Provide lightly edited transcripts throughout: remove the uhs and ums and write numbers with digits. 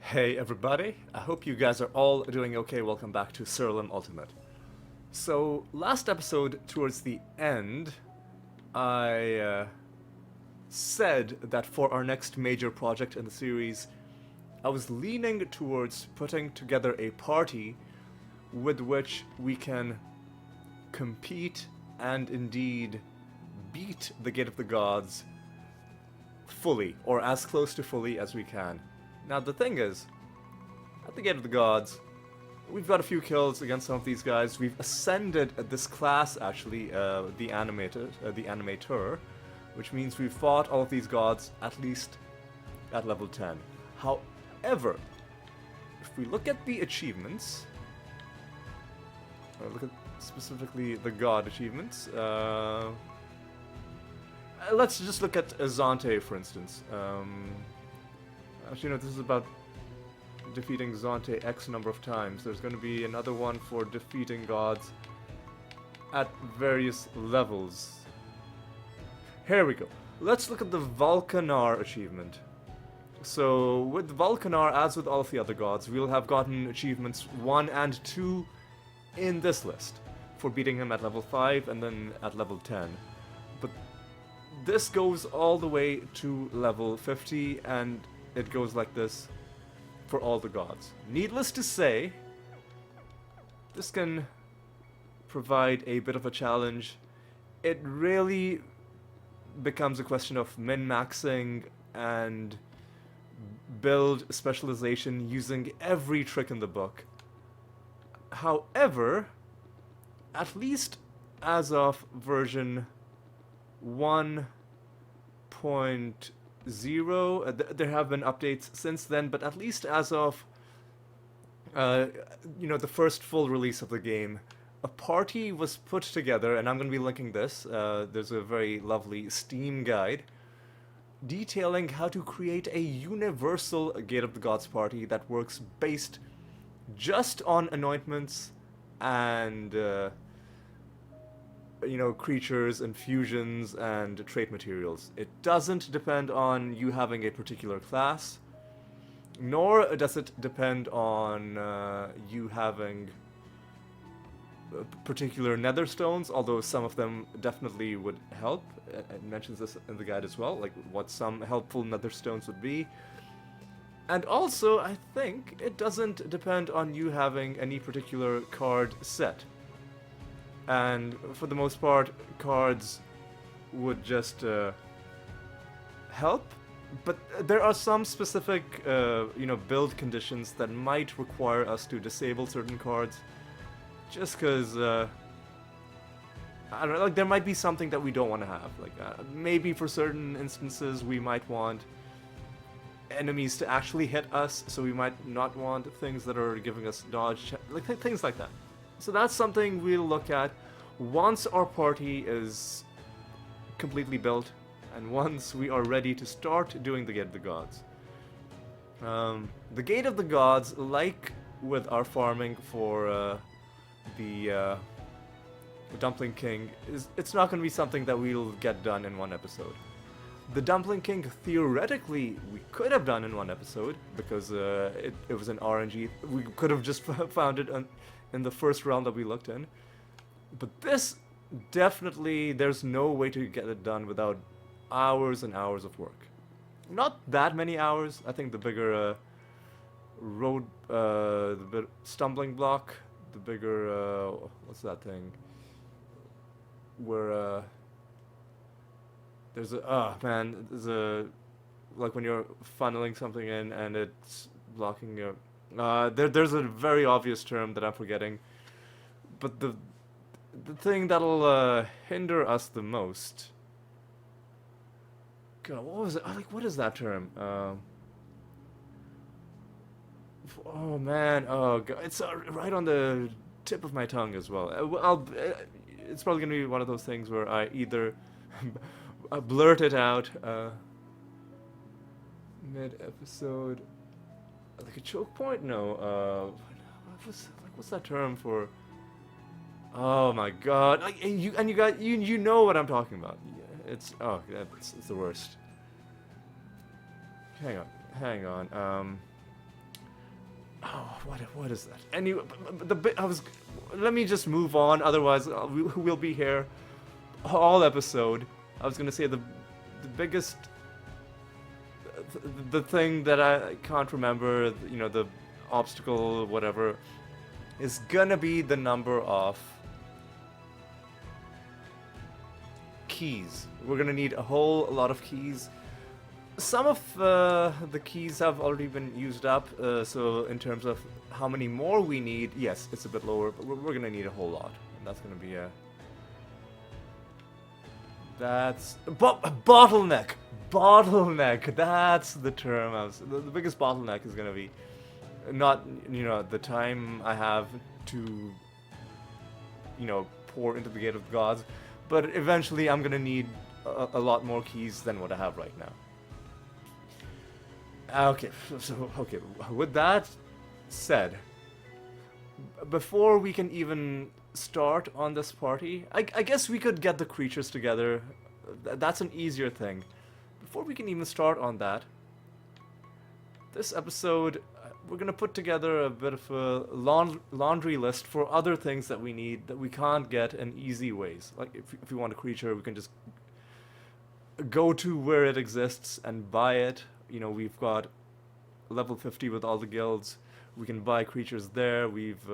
Hey everybody, I hope you guys are all doing okay. Welcome back to Siralim Ultimate. So, last episode, towards the end, I said that for our next major project in the series, I was leaning towards putting together a party with which we can compete and indeed beat the Gate of the Gods fully, or as close to fully as we can. Now, the thing is, at the Gate of the Gods, we've got a few kills against some of these guys. We've ascended this class, actually, the Animator, which means we've fought all of these gods at least at level 10. However, if we look at the achievements, or look at specifically the god achievements, let's just look at Zante, for instance. Actually, no, this is about defeating Zante X number of times. There's going to be another one for defeating gods at various levels. Here we go. Let's look at the Vulcanar achievement. So, with Vulcanar, as with all of the other gods, we'll have gotten achievements 1 and 2 in this list for beating him at level 5 and then at level 10. But this goes all the way to level 50, and it goes like this for all the gods. Needless to say, this can provide a bit of a challenge. It really becomes a question of min-maxing and build specialization using every trick in the book. However, at least as of version 1.0, there have been updates since then, but at least as of the first full release of the game, a party was put together, and I'm going to be linking this. There's a very lovely Steam guide detailing how to create a universal Gate of the Gods party that works based just on anointments and creatures and fusions and trait materials. It doesn't depend on you having a particular class, nor does it depend on you having particular nether stones, although some of them definitely would help. It mentions this in the guide as well, like what some helpful nether stones would be. And also, I think it doesn't depend on you having any particular card set. And for the most part, cards would just help. But there are some specific, build conditions that might require us to disable certain cards. Just because, I don't know, like there might be something that we don't want to have. Like maybe for certain instances we might want enemies to actually hit us, so we might not want things that are giving us dodge, like things like that. So that's something we'll look at once our party is completely built and once we are ready to start doing the Gate of the Gods. The Gate of the Gods, like with our farming for the Dumpling King, it's not going to be something that we'll get done in one episode. The Dumpling King, theoretically, we could have done in one episode, because it was an RNG. We could have just found it in the first round that we looked in. But this, definitely, there's no way to get it done without hours and hours of work. Not that many hours. I think the bigger stumbling block, the bigger, what's that thing? Where, there's like when you're funneling something in and it's blocking your, there's a very obvious term that I'm forgetting, but the thing that'll hinder us the most, God, what was it? What is that term? Oh man, oh God, it's right on the tip of my tongue as well. It's probably gonna be one of those things where I either blurt it out mid-episode, like a choke point. No, what's that term for? Oh my God! You know what I'm talking about. It's the worst. Hang on. Oh, what is that? Anyway, the bit I was. Let me just move on. Otherwise, we'll be here all episode. I was gonna say the biggest, the thing that I can't remember. You know, the obstacle, whatever, is gonna be the number of keys. We're gonna need a whole lot of keys. Some of the keys have already been used up, so in terms of how many more we need, yes, it's a bit lower, but we're gonna need a whole lot. And that's gonna be a... That's... bottleneck! Bottleneck! That's the term I was... The biggest bottleneck is gonna be not, you know, the time I have to, you know, pour into the Gate of the Gods, but eventually I'm gonna need a lot more keys than what I have right now. Okay, so, okay, with that said, before we can even start on this party, I guess we could get the creatures together. That's an easier thing. Before we can even start on that, this episode, we're gonna put together a bit of a laundry list for other things that we need that we can't get in easy ways. Like, if we want a creature, we can just go to where it exists and buy it. You know, we've got level 50 with all the guilds. We can buy creatures there. We've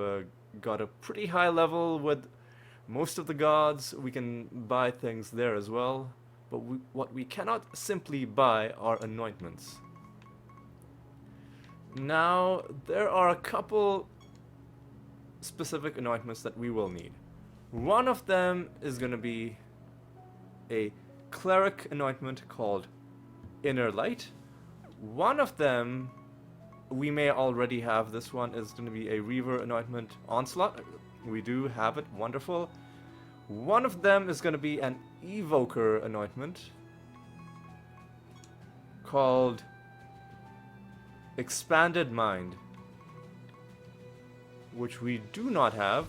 got a pretty high level with most of the gods. We can buy things there as well. But what we cannot simply buy are anointments. Now, there are a couple specific anointments that we will need. One of them is going to be a cleric anointment called Inner Light. One of them, we may already have. This one is going to be a Reaver anointment, Onslaught. We do have it, wonderful. One of them is going to be an Evoker anointment called Expanded Mind, which we do not have.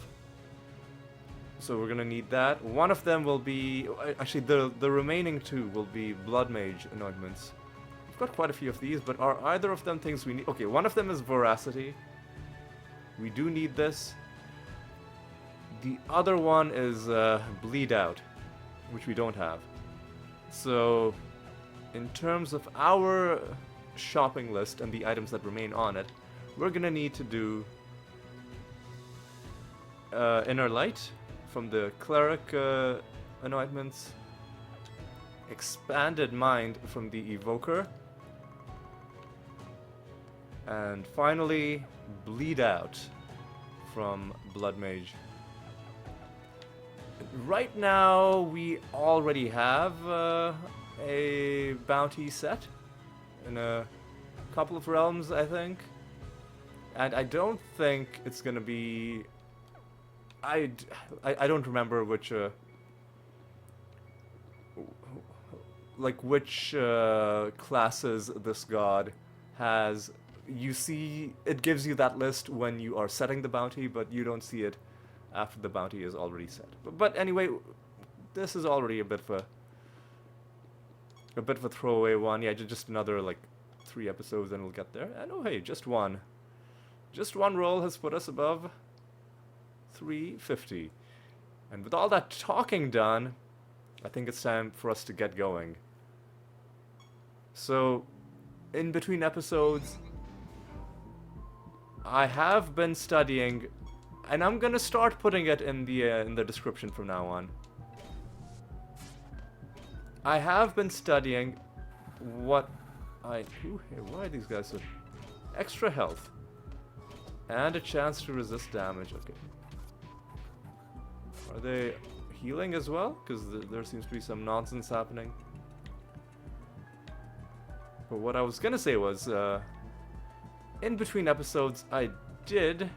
So we're going to need that. One of them will be, actually the remaining two will be Blood Mage anointments. We've got quite a few of these, but are either of them things we need? Okay, one of them is Voracity. We do need this. The other one is Bleed Out, which we don't have. So, in terms of our shopping list and the items that remain on it, we're gonna need to do Inner Light from the Cleric anointments, Expanded Mind from the Evoker, and finally, Bleed Out from Blood Mage. Right now, we already have a bounty set in a couple of realms, I think. And I don't think it's gonna be... I don't remember which... which classes this god has. You see, it gives you that list when you are setting the bounty, but you don't see it after the bounty is already set. But anyway, this is already a bit of a throwaway one. Yeah, just another like 3 episodes and we'll get there. And oh hey, just one roll has put us above 350. And with all that talking done, I think it's time for us to get going. So, in between episodes, I have been studying, and I'm gonna start putting it in the description from now on. I have been studying what why are these guys so... Extra health. And a chance to resist damage. Okay. Are they healing as well? Because there seems to be some nonsense happening. But what I was gonna say was, in between episodes, I did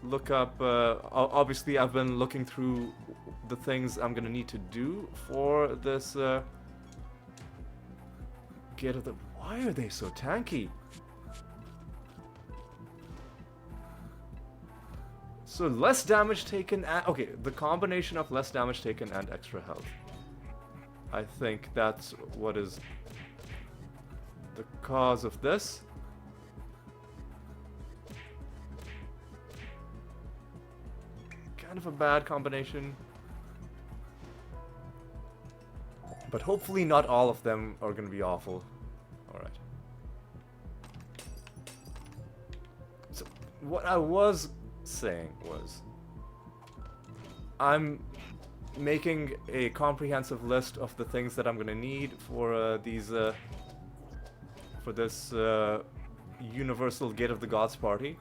look up, obviously I've been looking through the things I'm gonna need to do for this, Gate of the... Why are they so tanky? So less damage taken and... Okay, the combination of less damage taken and extra health. I think that's what is the cause of this. Kind of a bad combination. But hopefully not all of them are going to be awful. Alright. So, what I was saying was, I'm making a comprehensive list of the things that I'm going to need for for this Universal Gate of the Gods party.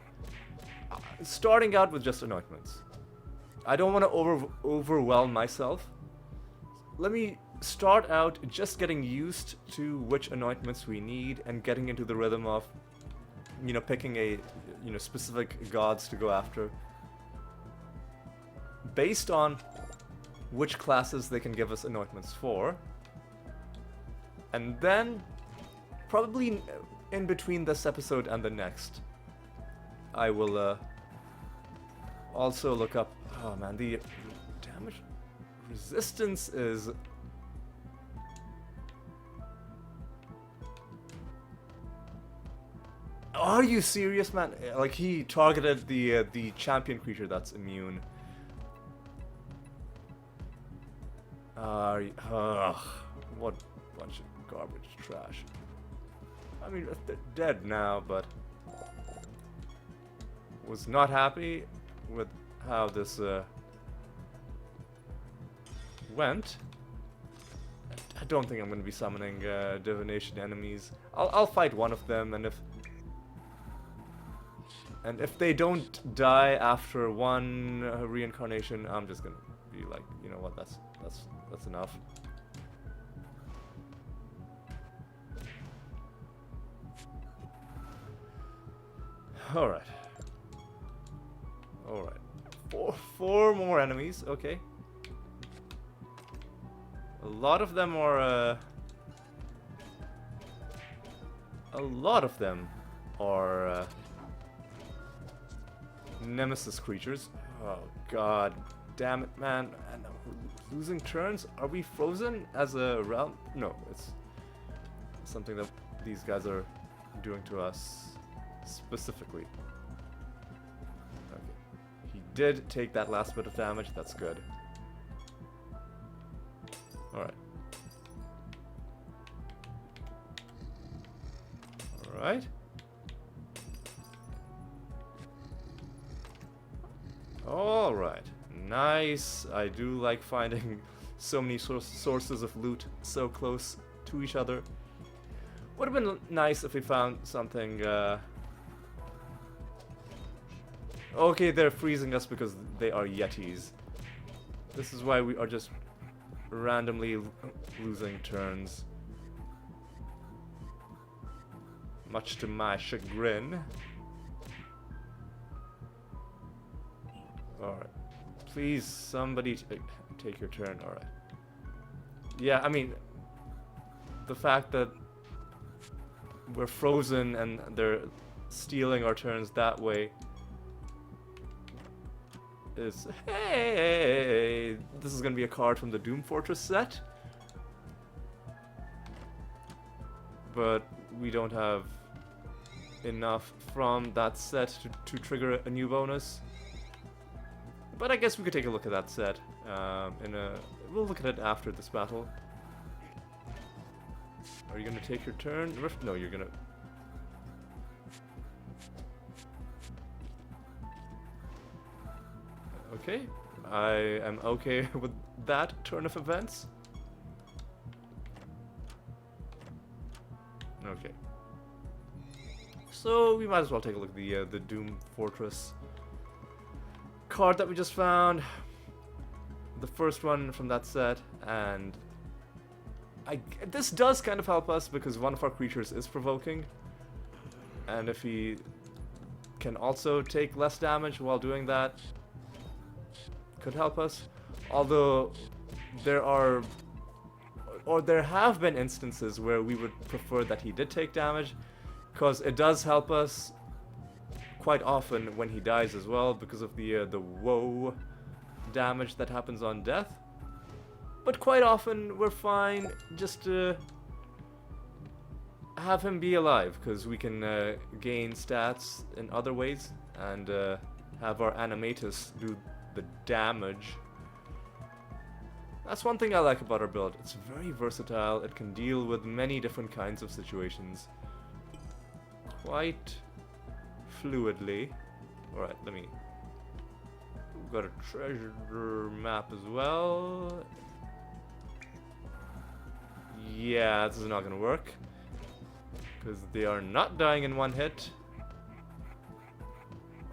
Starting out with just anointments. I don't want to overwhelm myself. Let me start out just getting used to which anointments we need and getting into the rhythm of, you know, picking a, you know, specific gods to go after based on which classes they can give us anointments for. And then, probably in between this episode and the next, I will also look up, oh man, the damage resistance is... Are you serious, man? Like, he targeted the champion creature that's immune. What bunch of garbage trash. I mean, they're dead now, but was not happy with how this went. I don't think I'm going to be summoning divination enemies. I'll fight one of them, and if they don't die after one reincarnation, I'm just gonna be like, you know what, that's enough. Alright. Alright. Four more enemies, okay. A lot of them are Nemesis creatures. Oh god damn it, man. And we're losing turns? Are we frozen as a realm? No, it's something that these guys are doing to us specifically. Okay. He did take that last bit of damage, that's good. Alright. Alright. Alright. Nice. I do like finding so many sources of loot so close to each other. Would have been nice if we found something, Okay, they're freezing us because they are Yetis. This is why we are just randomly losing turns. Much to my chagrin. Alright. Please, somebody take your turn. Alright. Yeah, I mean, the fact that we're frozen and they're stealing our turns that way is... Hey! This is gonna be a card from the Doom Fortress set. But we don't have enough from that set to trigger a new bonus. But I guess we could take a look at that set. We'll look at it after this battle. Are you gonna take your turn? No, you're gonna... Okay. I am okay with that turn of events. Okay. So we might as well take a look at the Doom Fortress card that we just found. The first one from that set, and this does kind of help us because one of our creatures is provoking, and if he can also take less damage while doing that, could help us. Although there have been instances where we would prefer that he did take damage, because it does help us quite often when he dies as well, because of the woe damage that happens on death. But quite often we're fine just to have him be alive, because we can gain stats in other ways and have our animatus do the damage. That's one thing I like about our build. It's very versatile. It can deal with many different kinds of situations quite fluidly. Alright, let me... We've got a treasure map as well. Yeah, this is not gonna work, because they are not dying in one hit.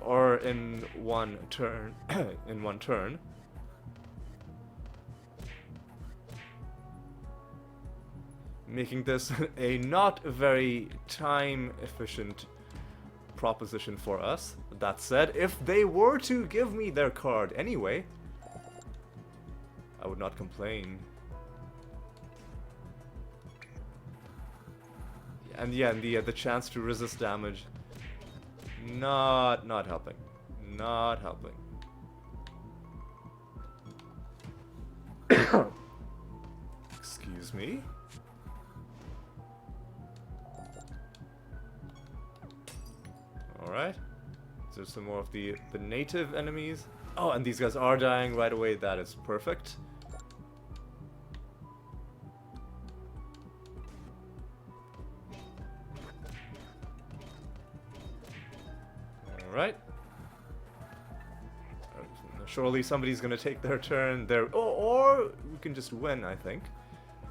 Or in one turn. in one turn. Making this a not very time-efficient proposition for us. That said, if they were to give me their card anyway, I would not complain. And yeah, the chance to resist damage, not helping. Not helping. Excuse me. Alright. So some more of the native enemies. Oh, and these guys are dying right away. That is perfect. Alright. Surely somebody's gonna take their turn there. Oh, or we can just win, I think.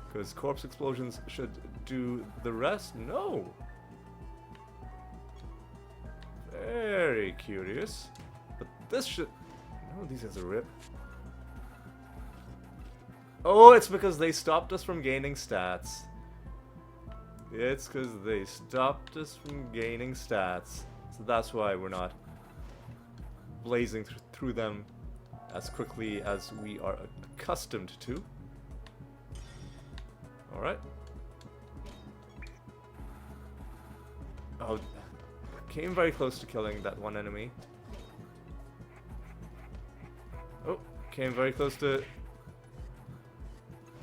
Because corpse explosions should do the rest. No! Very curious. But this should... No, these guys are rip. Oh, it's because they stopped us from gaining stats. It's because they stopped us from gaining stats. So that's why we're not blazing through them as quickly as we are accustomed to. Alright. Oh, came very close to killing that one enemy. Oh, came very close to...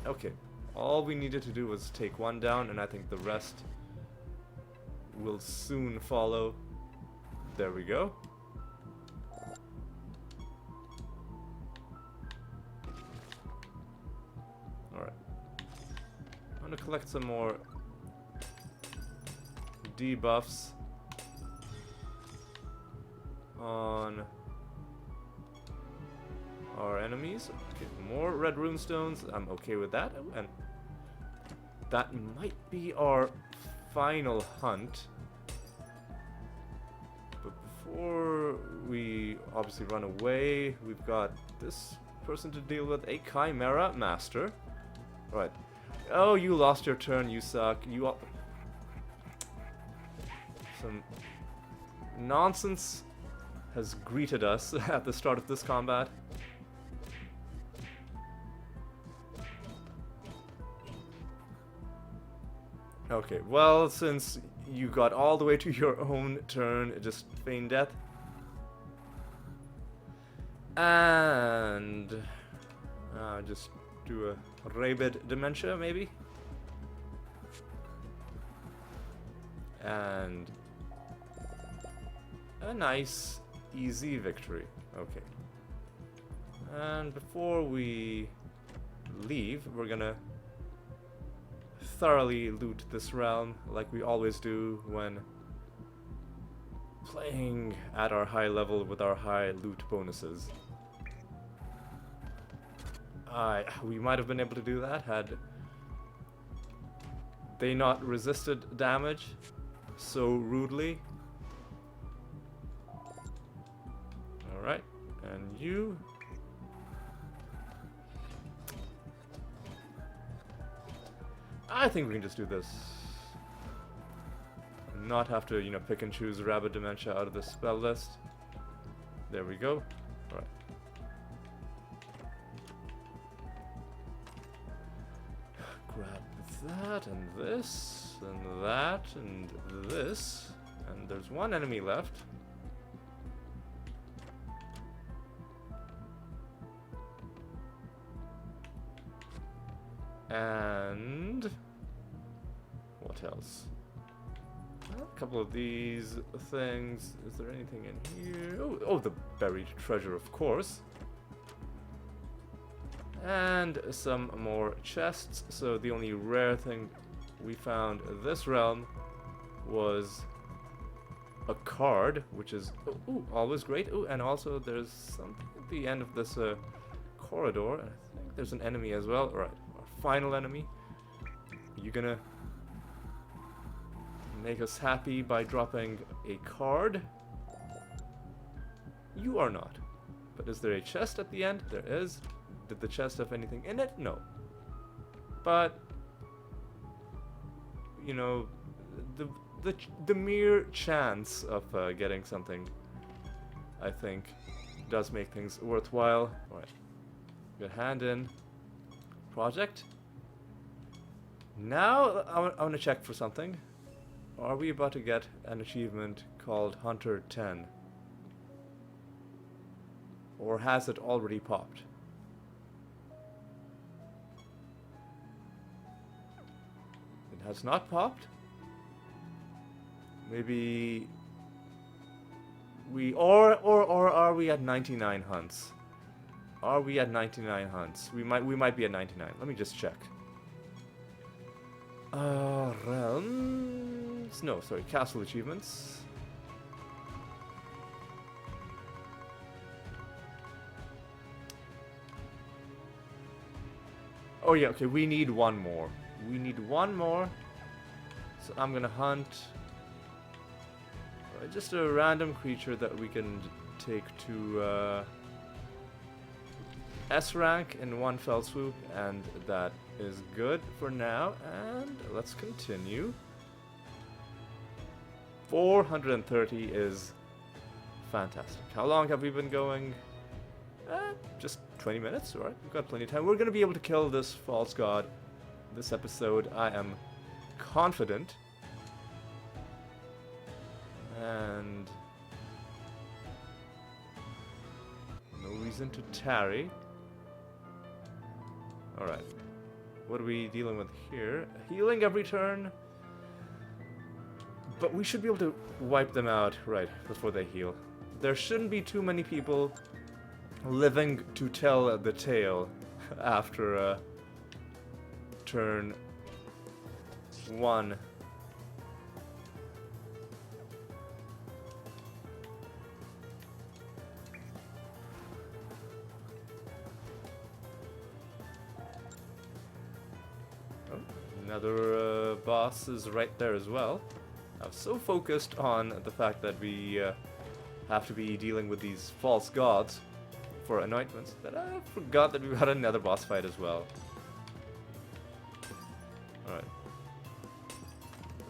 Okay, all we needed to do was take one down, and I think the rest will soon follow. There we go. Alright. I'm gonna collect some more debuffs on our enemies. Okay, more red runestones. I'm okay with that. And that might be our final hunt. But before we obviously run away, we've got this person to deal with, a Chimera Master. Right. Oh, you lost your turn, you suck. You all... Some nonsense has greeted us at the start of this combat. Okay, well, since you got all the way to your own turn, just feign death. And... just do a rabid dementia, maybe? And... a nice, easy victory. Okay. And before we leave, we're gonna thoroughly loot this realm, like we always do when playing at our high level with our high loot bonuses. We might have been able to do that had they not resisted damage so rudely. Alright, and you... I think we can just do this. Not have to, you know, pick and choose Rabid Dementia out of the spell list. There we go. Alright. Grab that, and this, and that, and this. And there's one enemy left. And what else? A couple of these things. Is there anything in here? Oh, the buried treasure, of course. And some more chests. So the only rare thing we found in this realm was a card, which is always great. And also there's something at the end of this corridor. I think there's an enemy as well. Alright, our final enemy. You gonna make us happy by dropping a card? You are not. But is there a chest at the end? There is. Did the chest have anything in it? No. But you know, the mere chance of getting something, I think, does make things worthwhile. Alright. Good hand in. Project. Now I want to check for something. Are we about to get an achievement called Hunter 10? Or has it already popped? It has not popped? Maybe we or are we at 99 hunts? Are we at 99 hunts? We might be at 99. Let me just check. Realms. No, sorry, castle achievements. Oh yeah, okay, we need one more. We need one more. So I'm gonna hunt just a random creature that we can take to S rank in one fell swoop, and that is good for now. And let's continue. 430 is fantastic. How long have we been going? Just 20 minutes, alright? We've got plenty of time. We're going to be able to kill this false god this episode, I am confident. And no reason to tarry. Alright. What are we dealing with here? Healing every turn. But we should be able to wipe them out right before they heal. There shouldn't be too many people living to tell the tale after turn 1. Another boss is right there as well. I was so focused on the fact that we have to be dealing with these false gods for anointments that I forgot that we had another boss fight as well. Alright.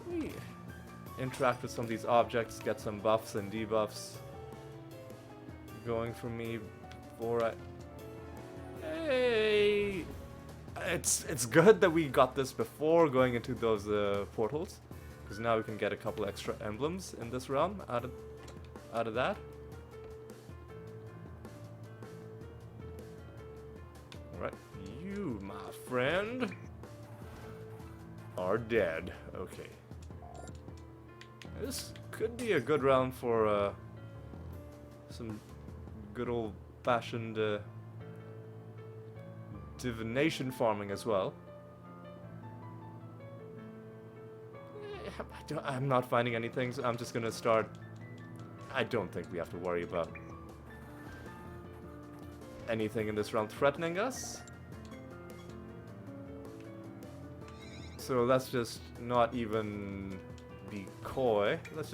We interact with some of these objects, get some buffs and debuffs going for me before I... Hey! It's good that we got this before going into those portals, because now we can get a couple extra emblems in this realm out of that. Alright, you, my friend, are dead. Okay. This could be a good round for some good old-fashioned divination farming as well. I'm not finding anything, so I'm just gonna start. I don't think we have to worry about anything in this round threatening us. So let's just not even be coy. Let's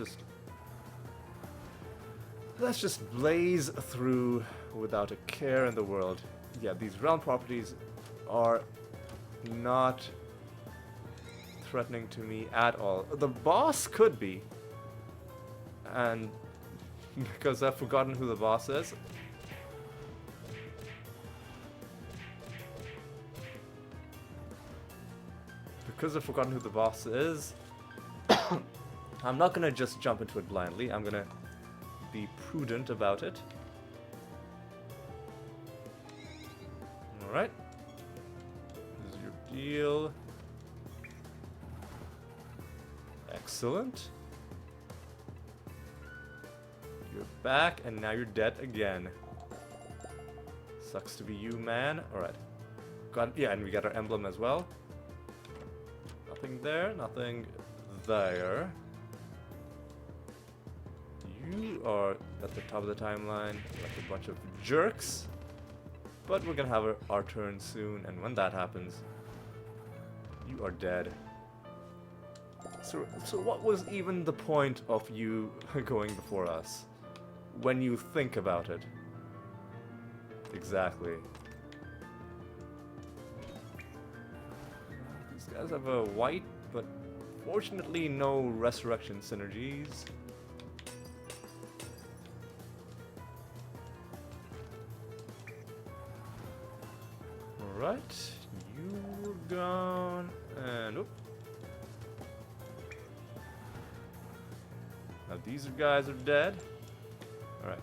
just blaze through without a care in the world. Yeah, these realm properties are not threatening to me at all. The boss could be. And because I've forgotten who the boss is. Because I've forgotten who the boss is, I'm not gonna just jump into it blindly. I'm gonna be prudent about it. Alright. This is your deal. Excellent. You're back, and now you're dead again. Sucks to be you, man. Alright. Yeah, and we got our emblem as well. Nothing there, nothing there. You are at the top of the timeline, like a bunch of jerks. But we're gonna have our turn soon, and when that happens, you are dead. So what was even the point of you going before us? When you think about it. Exactly. These guys have a white, but fortunately no resurrection synergies. Alright, you're gone, and oop. Now these guys are dead. Alright.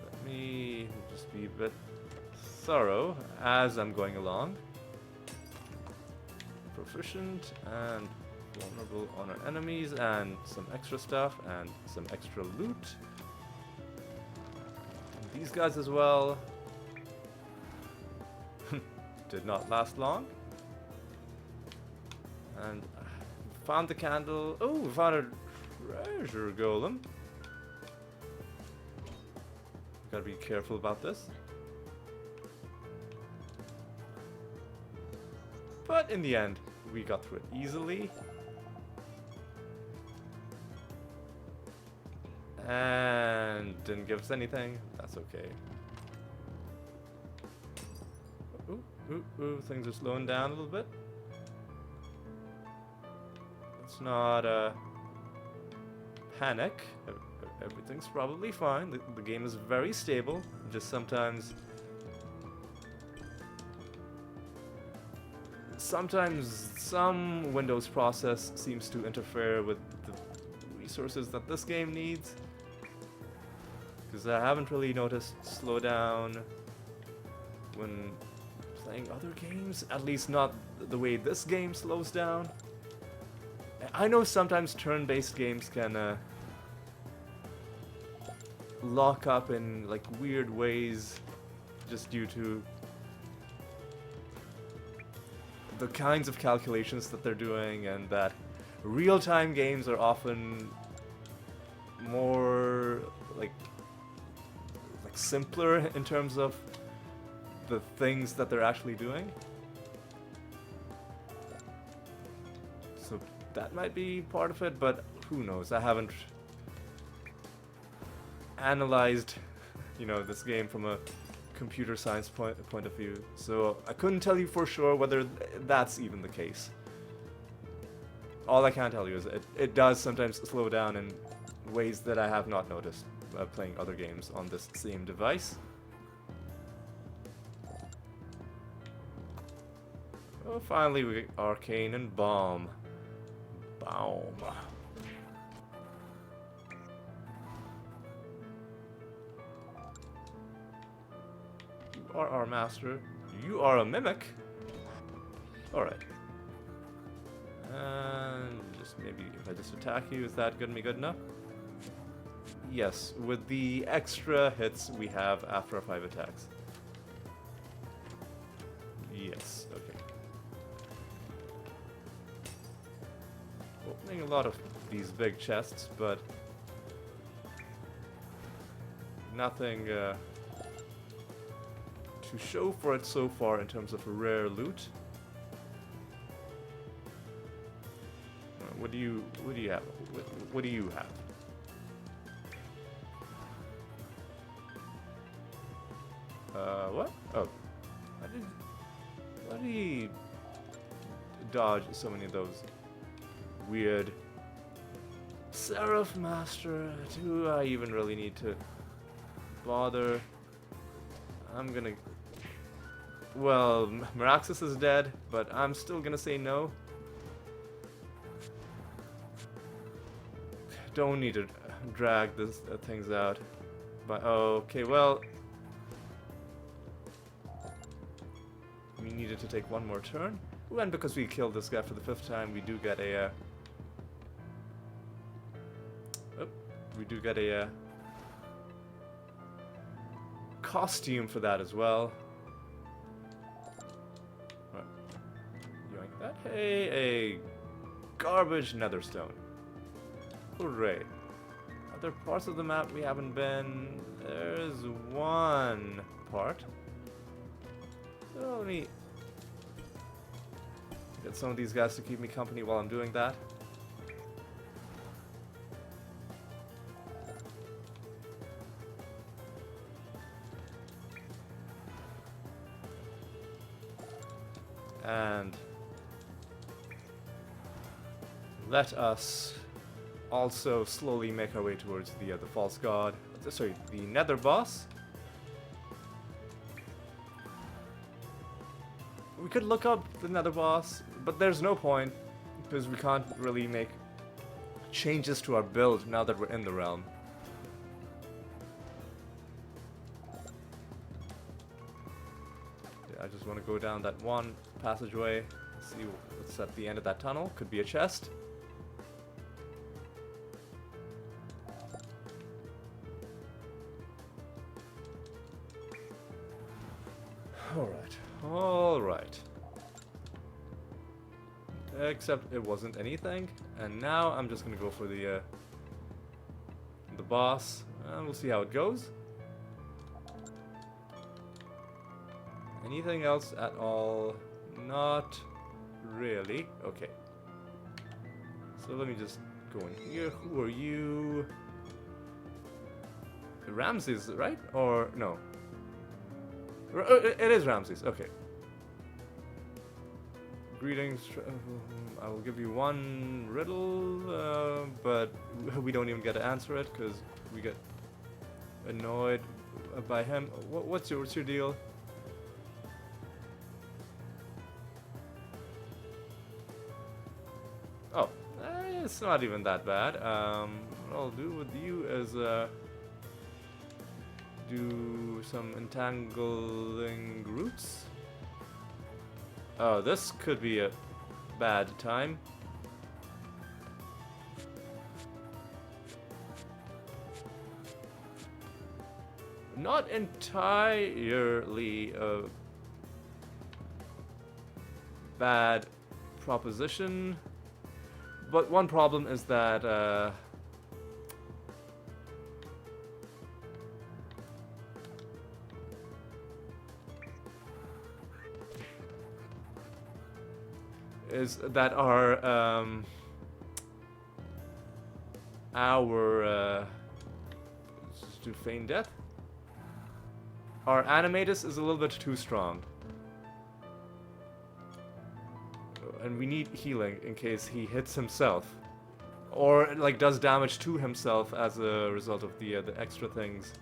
Let me just be a bit thorough as I'm going along. Proficient and vulnerable on our enemies, and some extra stuff, and some extra loot. These guys as well. Did not last long. And found the candle. Oh, we found a treasure golem. Gotta be careful about this. But in the end, we got through it easily. And didn't give us anything. That's okay. Ooh, things are slowing down a little bit. Let's not panic. Everything's probably fine. The game is very stable. Just sometimes some Windows process seems to interfere with the resources that this game needs. Because I haven't really noticed slowdown when playing other games, at least not the way this game slows down. I know sometimes turn-based games can lock up in like weird ways just due to the kinds of calculations that they're doing, and that real-time games are often more like simpler in terms of the things that they're actually doing. So that might be part of it, but who knows? I haven't analyzed, this game from a computer science point of view, so I couldn't tell you for sure whether that's even the case. All I can tell you is it does sometimes slow down in ways that I have not noticed playing other games on this same device. Oh, finally we get Arcane and Bomb. Boom. You are our master. You are a mimic. Alright. And just maybe if I just attack you, is that gonna be good enough? Yes, with the extra hits we have after our 5 attacks. Yes, okay. Opening a lot of these big chests, but nothing to show for it so far in terms of rare loot. What do you have? What do you have? What? Oh. Why did he dodge so many of those weird Seraph Master? Do I even really need to bother? I'm gonna... Well, Meraxis is dead, but I'm still gonna say no. Don't need to drag this things out. But okay, well, needed to take one more turn. Ooh, and because we killed this guy for the 5th time, we do get a... costume for that as well. Yoink that. Hey, a garbage netherstone. Hooray. Other parts of the map we haven't been... There's one part. So let me get some of these guys to keep me company while I'm doing that. And let us also slowly make our way towards the false god. Sorry, the nether boss. We could look up the nether boss, but there's no point because we can't really make changes to our build now that we're in the realm. Yeah, I just want to go down that one passageway, see what's at the end of that tunnel. Could be a chest. Alright. Except it wasn't anything, and now I'm just gonna go for the boss, and we'll see how it goes. Anything else at all? Not really. Okay. So let me just go in here. Who are you? Ramses, right? Or no? It is Ramses. Okay. Greetings. I will give you one riddle, but we don't even get to answer it because we get annoyed by him. What's your deal? Oh, it's not even that bad. What I'll do with you is do some entangling roots. Oh, this could be a bad time. Not entirely a bad proposition, but one problem is that to feign death. Our animatus is a little bit too strong. And we need healing in case he hits himself. Or, like, does damage to himself as a result of the extra things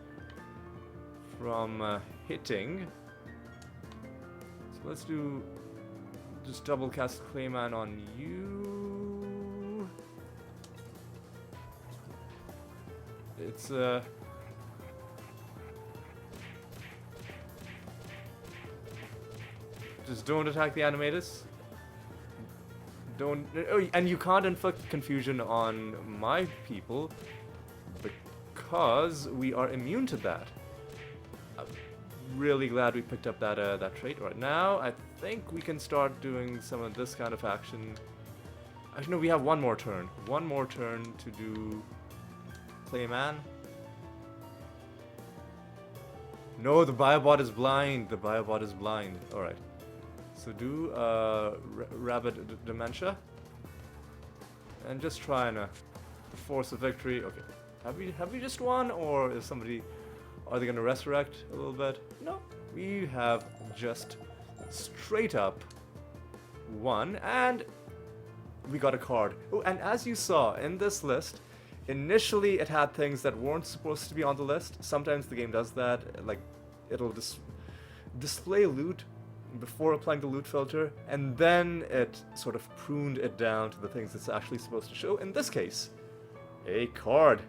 from hitting. So let's do... just double cast Clayman on you. It's just don't attack the animatus. Don't. Oh, and you can't inflict confusion on my people because we are immune to that. I'm really glad we picked up that trait right now. I think we can start doing some of this kind of action. Actually, no, we have one more turn. One more turn to do Clayman. No, the Biobot is blind. The Biobot is blind. Alright. So do Rabbit Dementia. And just try and force a victory. Okay. Have we just won? Or is somebody... Are they going to resurrect a little bit? No. We have just straight up won. And we got a card. Oh, and as you saw in this list, initially it had things that weren't supposed to be on the list. Sometimes the game does that. Like, it'll display loot before applying the loot filter, and then it sort of pruned it down to the things it's actually supposed to show. In this case, a card.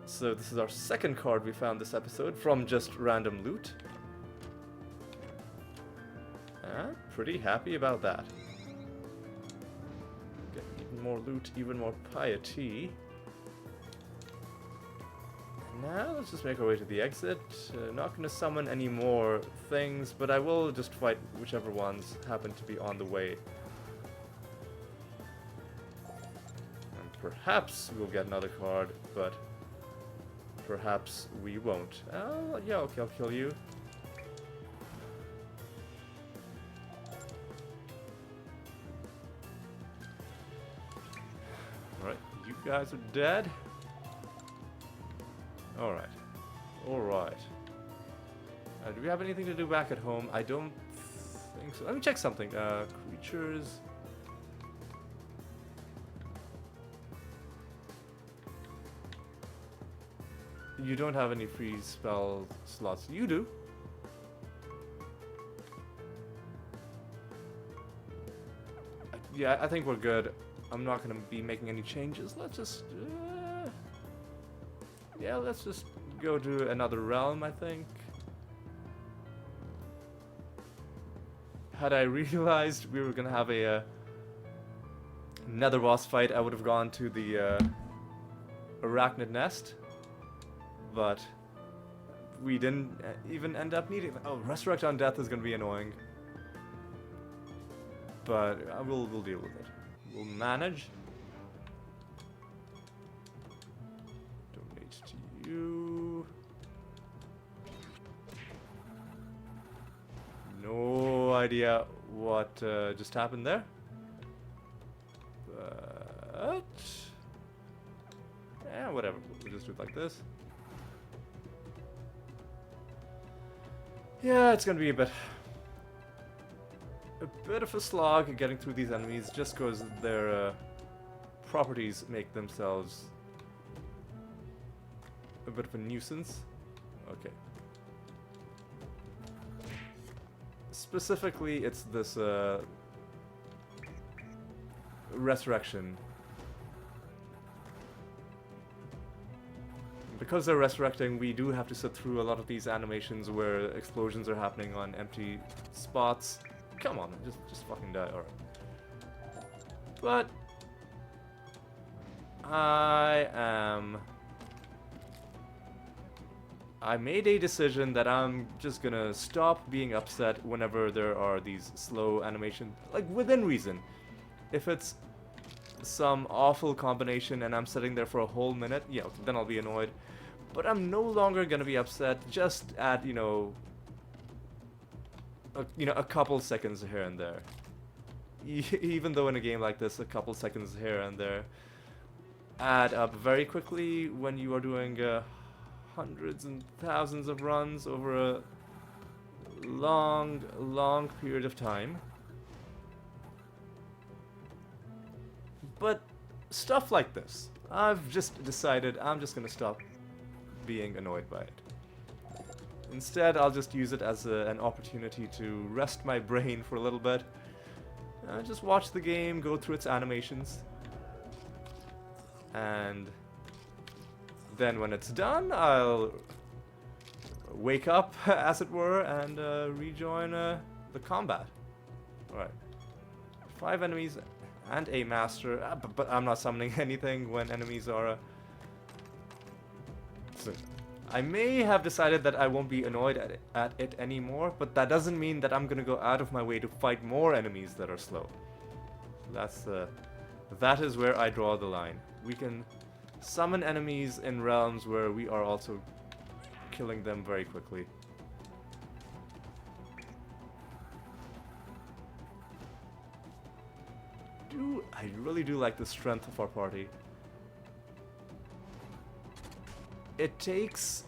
So this is our second card we found this episode from just random loot. Pretty happy about that. Get even more loot, even more piety. Now let's just make our way to the exit. Not going to summon any more things, but I will just fight whichever ones happen to be on the way. And perhaps we'll get another card, but perhaps we won't. Oh, yeah, okay, I'll kill you. Alright, you guys are dead. Alright. Alright. Do we have anything to do back at home? I don't think so. Let me check something. Creatures. You don't have any free spell slots. You do. Yeah, I think we're good. I'm not going to be making any changes. Let's just... yeah, let's just go to another realm, I think. Had I realized we were going to have a nether boss fight, I would have gone to the Arachnid Nest. But we didn't even end up needing... Oh, Resurrect on Death is going to be annoying. But we'll deal with it. We'll manage. Donate to you. No idea what just happened there. But... yeah, whatever. We'll just do it like this. Yeah, it's gonna be a bit of a slog getting through these enemies just because their properties make themselves a bit of a nuisance. Okay. Specifically, it's this resurrection. Because they're resurrecting, we do have to sit through a lot of these animations where explosions are happening on empty spots. Come on, just fucking die, alright. But I made a decision that I'm just gonna stop being upset whenever there are these slow animations, like within reason. If it's some awful combination and I'm sitting there for a whole minute, yeah, then I'll be annoyed. But I'm no longer gonna be upset just at, you know, a couple seconds here and there. Even though in a game like this, a couple seconds here and there add up very quickly when you are doing hundreds and thousands of runs over a long period of time. But stuff like this, I've just decided I'm just gonna stop being annoyed by it. Instead, I'll just use it as an opportunity to rest my brain for a little bit. Just watch the game, go through its animations. And then when it's done, I'll wake up, as it were, and rejoin the combat. Alright. 5 enemies and a master, but I'm not summoning anything when enemies are... So I may have decided that I won't be annoyed at it anymore, but that doesn't mean that I'm gonna go out of my way to fight more enemies that are slow. That is where I draw the line. We can summon enemies in realms where we are also killing them very quickly. I really do like the strength of our party. It takes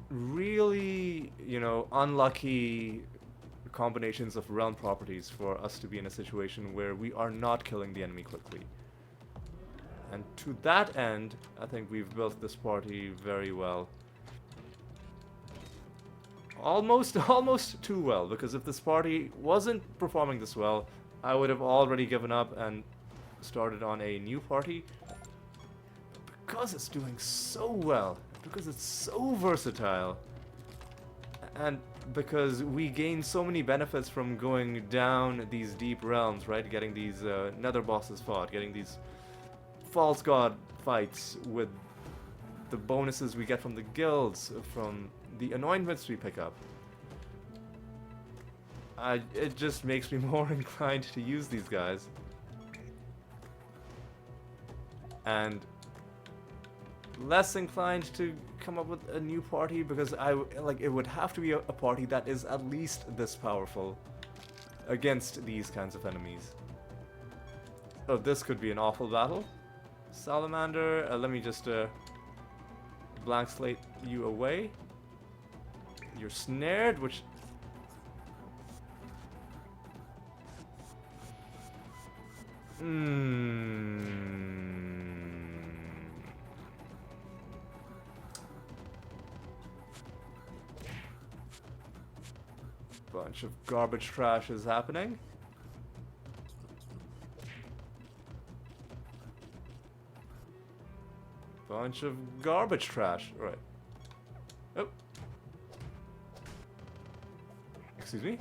really, you know, unlucky combinations of realm properties for us to be in a situation where we are not killing the enemy quickly. And to that end, I think we've built this party very well. Almost too well, because if this party wasn't performing this well, I would have already given up and started on a new party. Because it's doing so well, because it's so versatile, And because we gain so many benefits from going down these deep realms, right? Getting these nether bosses fought, getting these false god fights with the bonuses we get from the guilds, from the anointments we pick up. It just makes me more inclined to use these guys. And less inclined to come up with a new party, because it would have to be a party that is at least this powerful against these kinds of enemies. Oh, this could be an awful battle. Salamander, let me just blank slate you away. You're snared, which... Bunch of garbage trash is happening. Bunch of garbage trash. Right. Oh. Excuse me?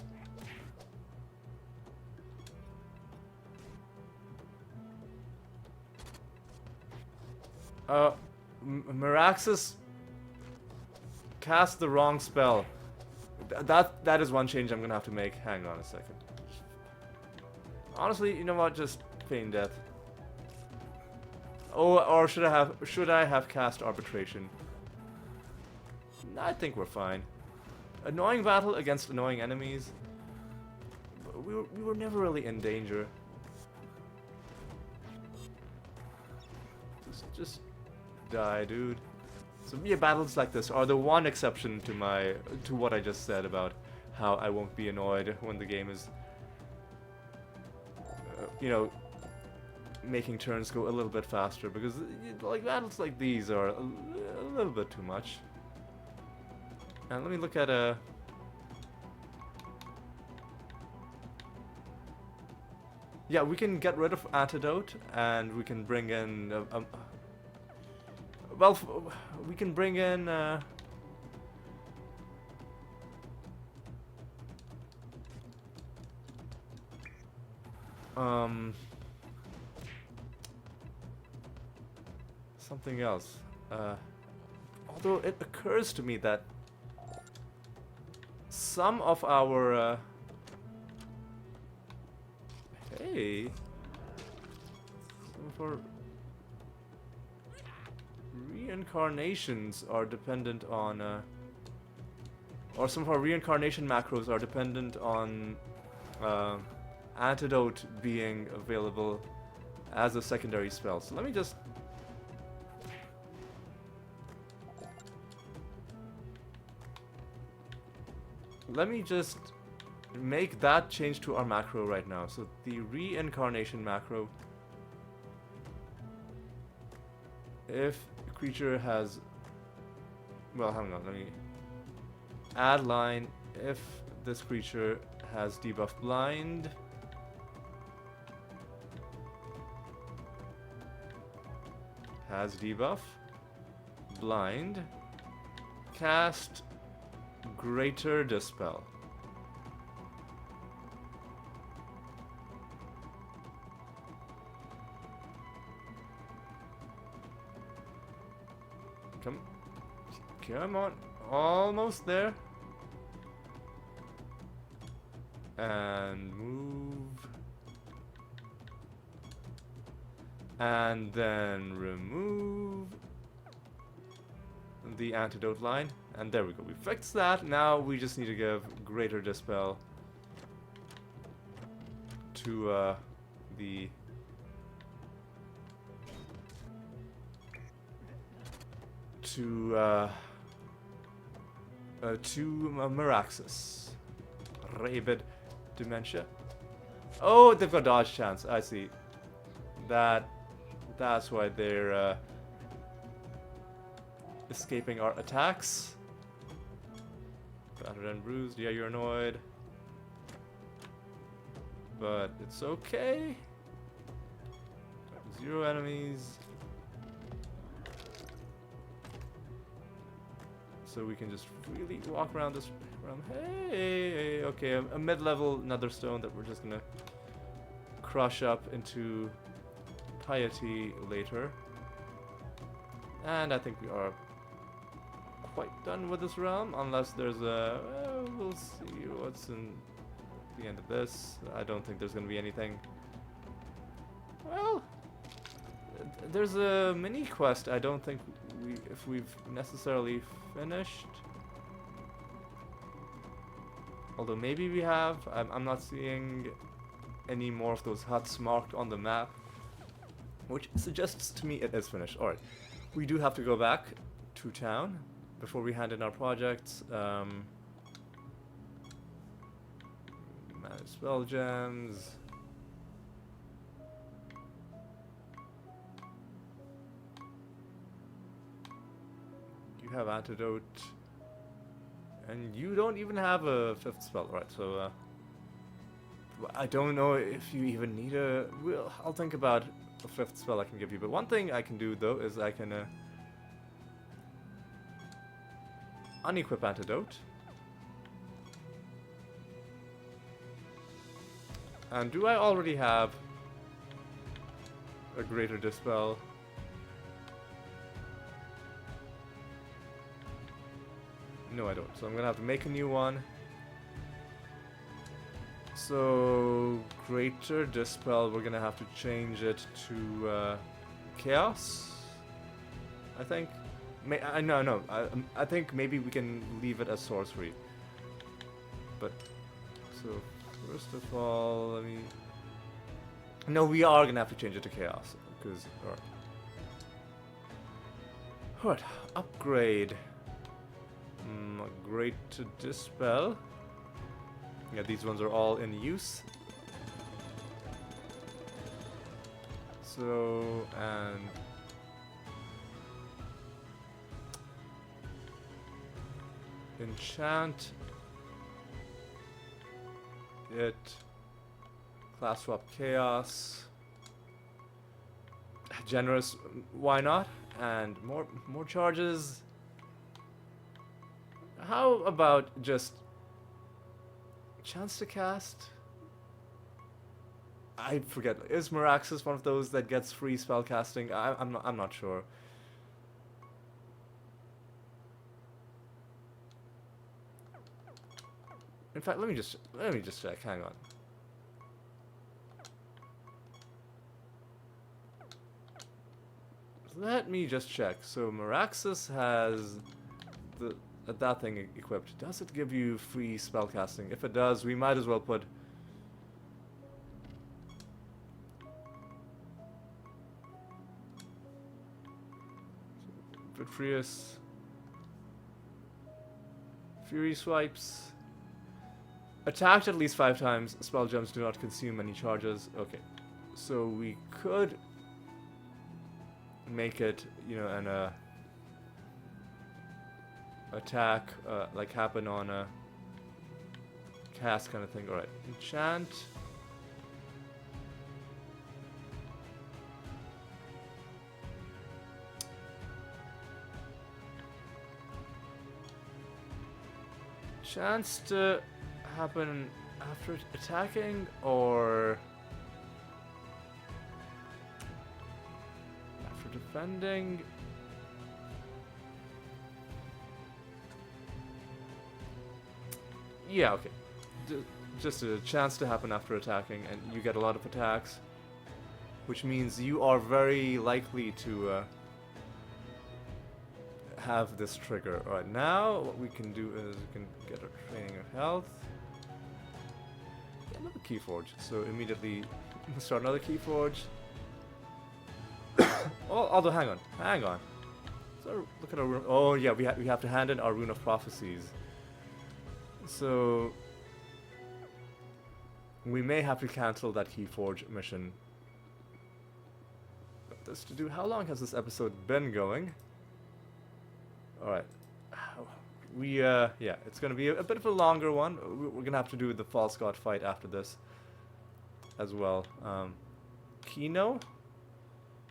Miraxis cast the wrong spell. That is one change I'm gonna have to make. Hang on a second. Honestly, you know what? Just feign death. Oh, or should I have cast arbitration? I think we're fine. Annoying battle against annoying enemies. We were never really in danger. Just die, dude. So yeah, battles like this are the one exception to what I just said about how I won't be annoyed when the game is, you know, making turns go a little bit faster, because like battles like these are a little bit too much. And let me look at a. Yeah, we can get rid of antidote, and we can bring in. Well, we can bring in. Something else. Although it occurs to me that some of our. Hey. Some of our reincarnations are dependent on. Or some of our reincarnation macros are dependent on. Antidote being available as a secondary spell. So let me just. Let me just make that change to our macro right now. So the reincarnation macro, if a creature has, well, hang on, let me add line. If this creature has debuff blind, has debuff blind, cast Greater Dispel. Come on, almost there. And move. And then remove the antidote line. And there we go. We fixed that. Now we just need to give Greater Dispel to the Miraxis. Rabid Dementia. Oh, they've got dodge chance. I see. That's why they're escaping our attacks. Battered and bruised. Yeah, you're annoyed. But it's okay. 0 enemies. so we can just really walk around this realm. Hey, okay, a mid-level nether stone that we're just gonna crush up into piety later. And I think we are quite done with this realm, unless there's a... we'll see what's in the end of this. I don't think there's gonna be anything. Well, there's a mini quest I don't think if we've necessarily finished. Although maybe we have. I'm not seeing any more of those huts marked on the map, which suggests to me it is finished. Alright, we do have to go back to town before we hand in our projects. Manage spell gems. You have antidote. And you don't even have a 5th spell, right? So, I don't know if you even need a... Well, I'll think about a 5th spell I can give you. But one thing I can do, though, is I can unequip antidote. And do I already have a greater dispel? No, I don't. So I'm gonna have to make a new one. So, greater dispel, we're gonna have to change it to chaos, I think. No. I think maybe we can leave it as sorcery. But, so, first of all, let me... No, we are gonna have to change it to chaos, because... Alright, upgrade. Greater dispel. Yeah, these ones are all in use. So, and... enchant it. Class swap chaos. Generous, why not? And more charges. How about just chance to cast? I forget. Is Miraxis one of those that gets free spell casting? I'm not sure. In fact, let me just check. Hang on. Let me just check. So Miraxis has that thing equipped. Does it give you free spellcasting? If it does, we might as well put Vitreous, Fury swipes. Attacked at least 5 times. Spell gems do not consume any charges. Okay, so we could make it, you know, an attack like happen on a cast kind of thing. Alright, enchant. Chance to happen after attacking or after defending. Yeah, okay. Just a chance to happen after attacking, and you get a lot of attacks, which means you are very likely to have this trigger. Alright, now what we can do is we can get our training of health. Get another keyforge. So immediately start another keyforge. Oh, although hang on. So look at our rune. Oh yeah, we have to hand in our rune of prophecies. So we may have to cancel that keyforge mission. Got this to do. How long has this episode been going? Alright. Yeah, it's gonna be a bit of a longer one. We're gonna have to do the false god fight after this as well. Kino?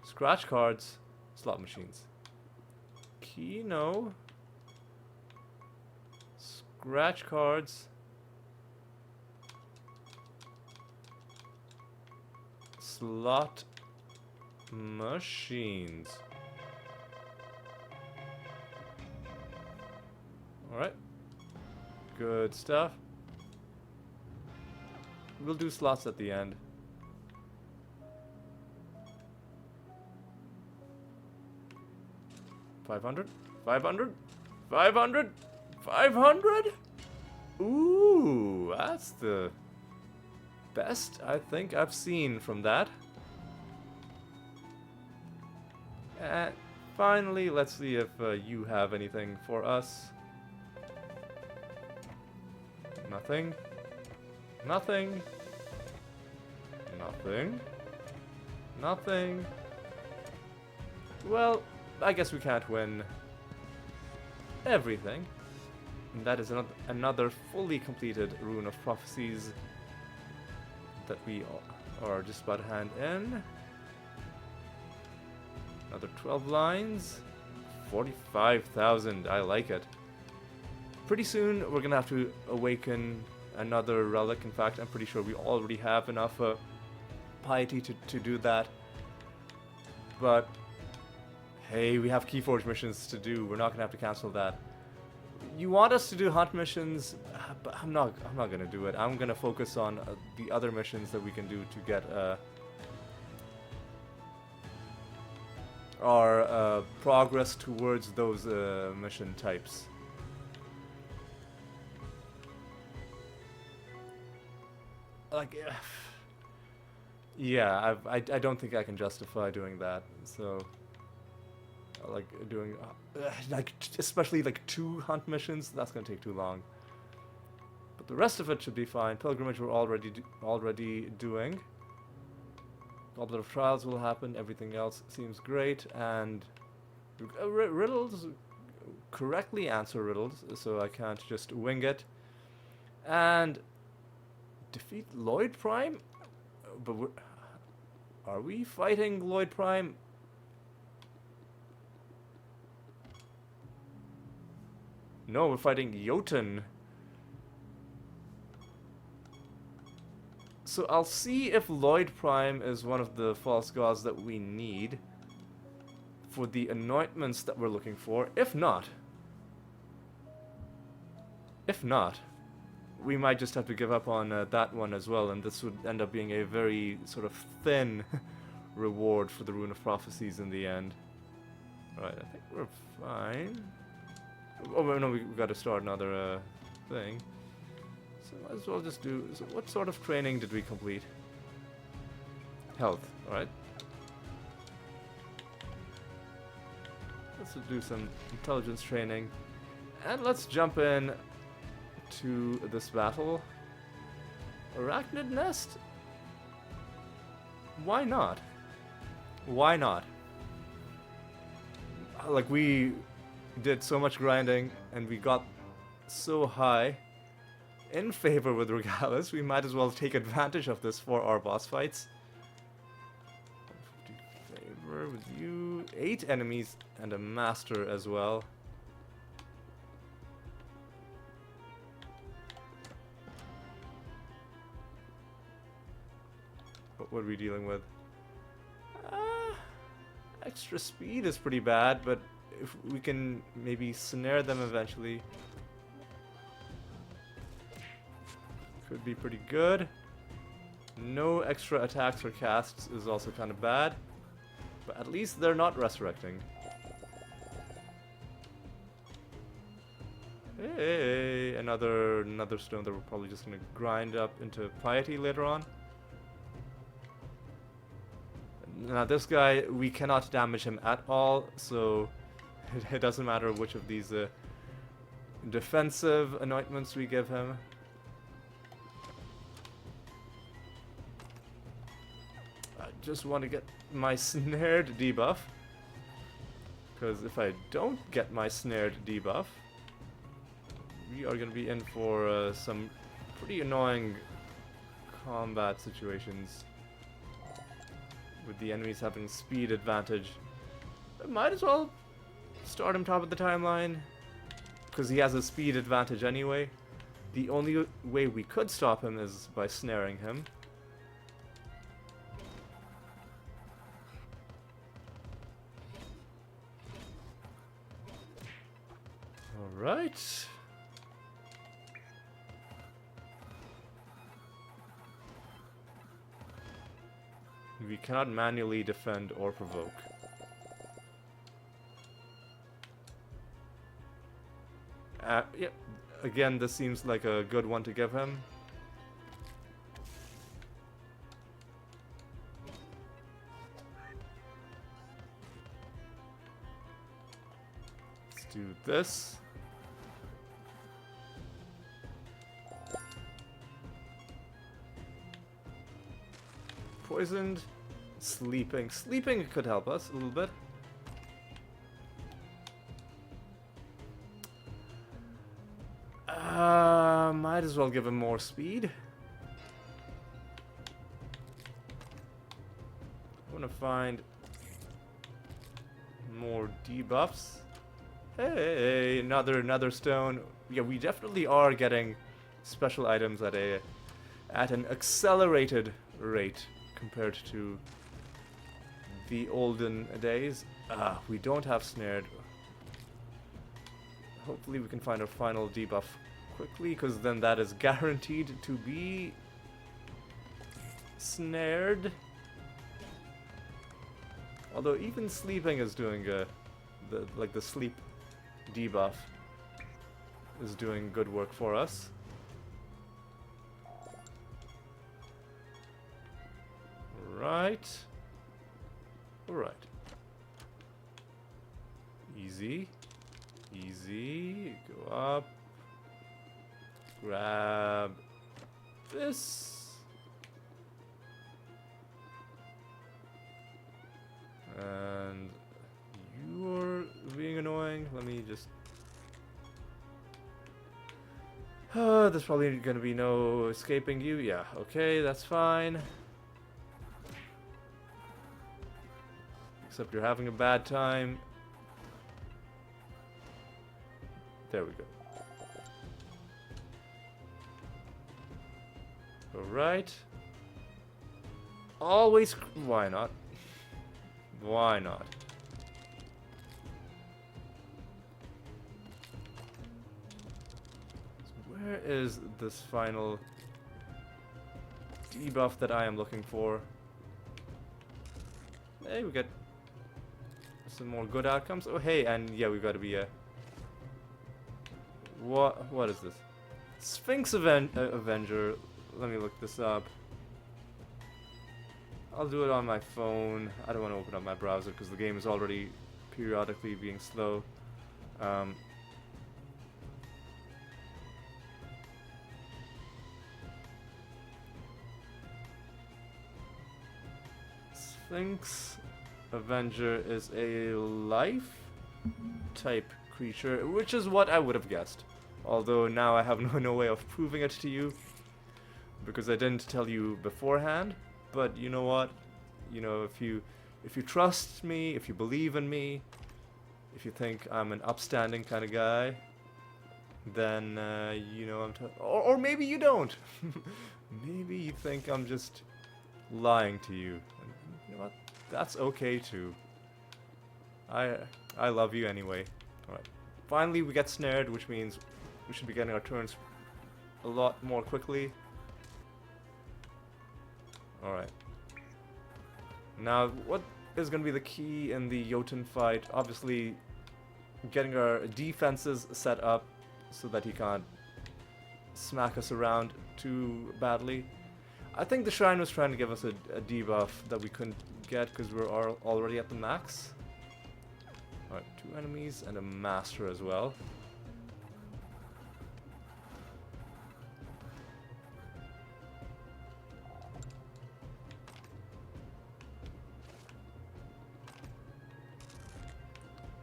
Scratch cards. Slot machines. Kino? Scratch cards. Slot machines. Alright. Good stuff. We'll do slots at the end. $500? $500? $500? $500? Ooh, that's the best I think I've seen from that. And finally, let's see if you have anything for us. Nothing. Nothing. Nothing. Nothing. Well, I guess we can't win everything. And that is another fully completed Rune of Prophecies that we are just about to hand in. Another 12 lines. 45,000. I like it. Pretty soon we're gonna have to awaken another relic. In fact, I'm pretty sure we already have enough piety to do that. But hey, we have Keyforge missions to do. We're not gonna have to cancel that. You want us to do hunt missions, but I'm not gonna do it. I'm gonna focus on the other missions that we can do to get our progress towards those mission types. Like, yeah, I don't think I can justify doing that. So, like doing, like especially like 2 hunt missions, that's gonna take too long. But the rest of it should be fine. Pilgrimage we're already doing. Goblet of Trials will happen. Everything else seems great, and riddles, correctly answer riddles, so I can't just wing it. And defeat Lloyd Prime? But are we fighting Lloyd Prime? No, we're fighting Jotun. So I'll see if Lloyd Prime is one of the false gods that we need for the anointments that we're looking for. If not, we might just have to give up on that one as well, and this would end up being a very sort of thin reward for the Rune of Prophecies in the end. Alright, I think we're fine. Oh no, we got to start another thing. So might as well just do. So what sort of training did we complete? Health. All right. Let's do some intelligence training, and let's jump in to this battle. Arachnid Nest? Why not? Why not? Like, we did so much grinding and we got so high in favor with Regalis, we might as well take advantage of this for our boss fights. 150 favor with you. 8 enemies and a master as well. What are we dealing with? Extra speed is pretty bad, but if we can maybe snare them eventually, could be pretty good. No extra attacks or casts is also kind of bad, but at least they're not resurrecting. Hey, another stone that we're probably just gonna grind up into piety later on. Now this guy, we cannot damage him at all, so it doesn't matter which of these defensive anointments we give him. I just want to get my snared debuff, because if I don't get my snared debuff, we are going to be in for some pretty annoying combat situations. With the enemies having speed advantage. I might as well start him top of the timeline. because he has a speed advantage anyway. The only way we could stop him is by snaring him. Alright. We cannot manually defend or provoke. Yeah, again, this seems like a good one to give him. Let's do this. Poisoned. Sleeping. Sleeping could help us a little bit. Might as well give him more speed. I want to find more debuffs. Hey, another stone. Yeah, we definitely are getting special items at an accelerated rate compared to the olden days. We don't have snared. Hopefully we can find our final debuff quickly, because then that is guaranteed to be snared. Although even sleeping is doing the sleep debuff is doing good work for us. Right. Alright. Easy. Easy. Go up. Grab this. And you're being annoying. Let me just... there's probably gonna be no escaping you. Yeah, okay, that's fine. Except you're having a bad time. There we go. Alright. Always... Why not? Why not? So where is this final debuff that I am looking for? Hey, we get some more good outcomes. Oh, hey, and yeah, we've got to be a... What is this? Sphinx Avenger. Let me look this up. I'll do it on my phone. I don't want to open up my browser because the game is already periodically being slow. Sphinx Avenger is a life type creature, which is what I would have guessed. Although now I have no way of proving it to you because I didn't tell you beforehand. But you know what? You know, if you trust me, if you believe in me, if you think I'm an upstanding kind of guy, then you know or maybe you don't. Maybe you think I'm just lying to you. And you know what? That's okay too. I love you anyway. Alright. Finally we get snared, which means we should be getting our turns a lot more quickly. Alright. Now, what is going to be the key in the Jotun fight? Obviously, getting our defenses set up so that he can't smack us around too badly. I think the Shrine was trying to give us a debuff that we couldn't get because we're already at the max. Alright, 2 enemies and a master as well.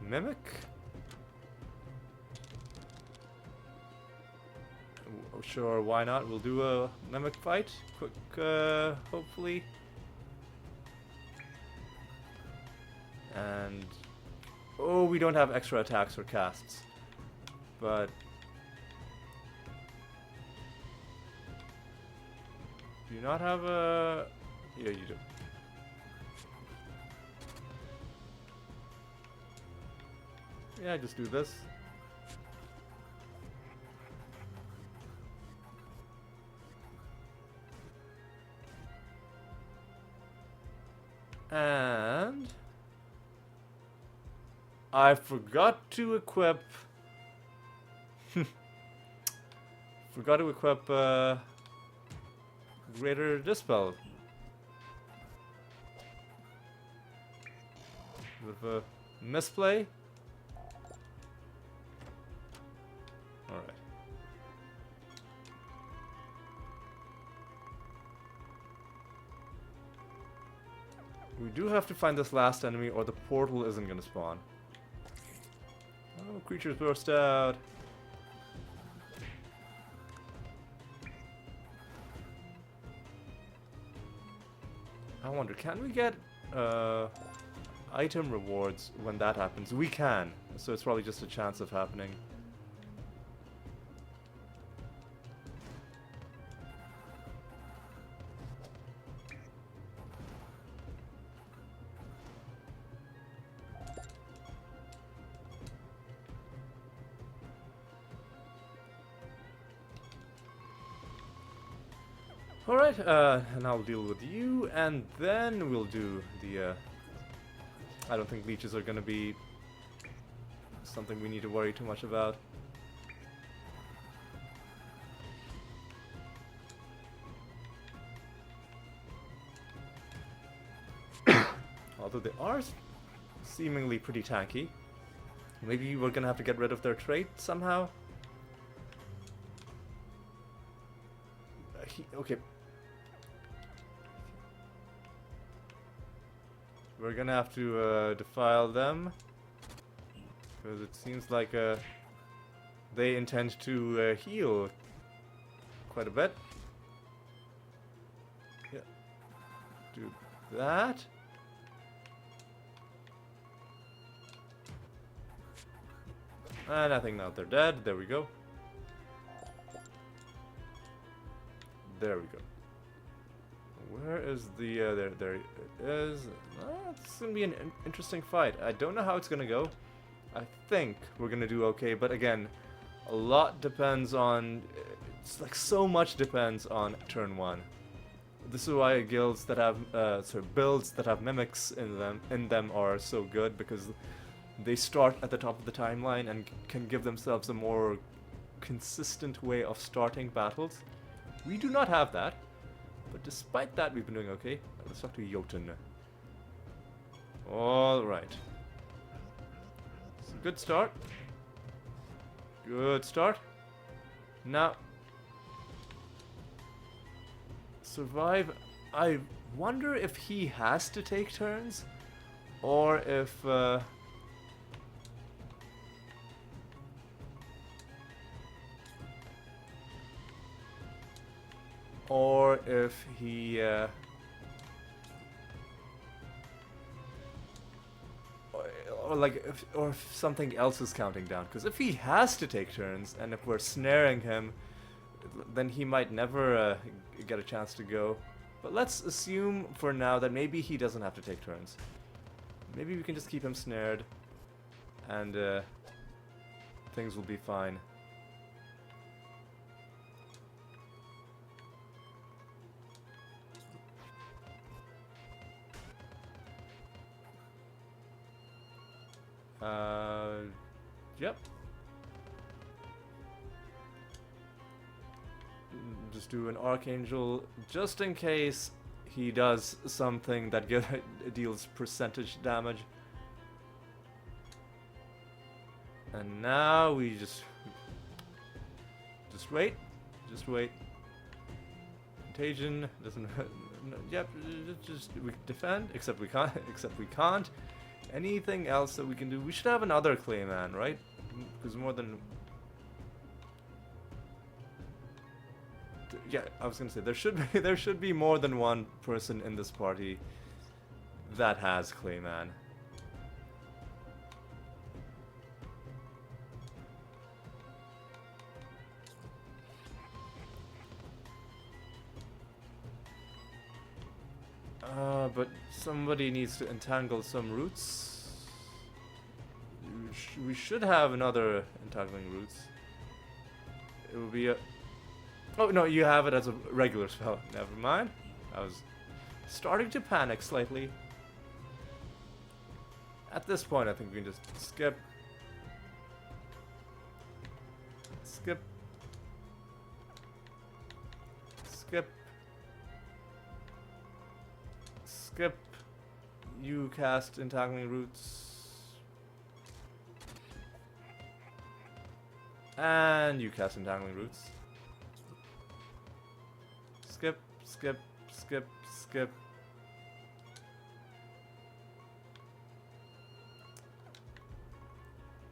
Mimic? Oh, sure, why not? We'll do a mimic fight. Quick, hopefully. And... oh, we don't have extra attacks or casts. But do you not have a... Yeah, you do. Yeah, just do this. And I forgot to equip Greater Dispel. Bit of a misplay. Alright. We do have to find this last enemy or the portal isn't gonna spawn. Oh, creatures burst out. I wonder, can we get item rewards when that happens? We can, so it's probably just a chance of happening. Alright, and I'll deal with you, and then we'll do the, I don't think leeches are gonna be something we need to worry too much about. Although they are seemingly pretty tanky. Maybe we're gonna have to get rid of their trait somehow. Okay. We're gonna have to defile them, because it seems like they intend to heal quite a bit. Yeah. Do that. And I think now they're dead. There we go. There we go. Where is the, there it is. It's gonna be an interesting fight. I don't know how it's gonna go. I think we're gonna do okay, but again, a lot depends on, it's like so much depends on turn 1. This is why guilds that have, builds that have mimics in them are so good, because they start at the top of the timeline and can give themselves a more consistent way of starting battles. We do not have that. But despite that, we've been doing okay. Let's talk to Jotun. Alright. It's a good start. Good start. Now, survive. I wonder if he has to take turns, or if... or if he or if something else is counting down, because if he has to take turns and if we're snaring him, then he might never get a chance to go. But let's assume for now that maybe he doesn't have to take turns. Maybe we can just keep him snared and things will be fine. Yep. Just do an Archangel, just in case he does something that deals percentage damage. And now we just wait. Just wait. Contagion doesn't... Yep, just we defend, except we can't. Anything else that we can do? We should have another Clayman, right? Because more than... Yeah, I was gonna say there should be more than one person in this party that has Clayman. But somebody needs to entangle some roots. We should have another entangling roots. It will be a... Oh, no, you have it as a regular spell. Never mind. I was starting to panic slightly. At this point, I think we can just skip. Skip. Skip. Skip. You cast entangling roots. And you cast entangling roots. Skip, skip, skip, skip.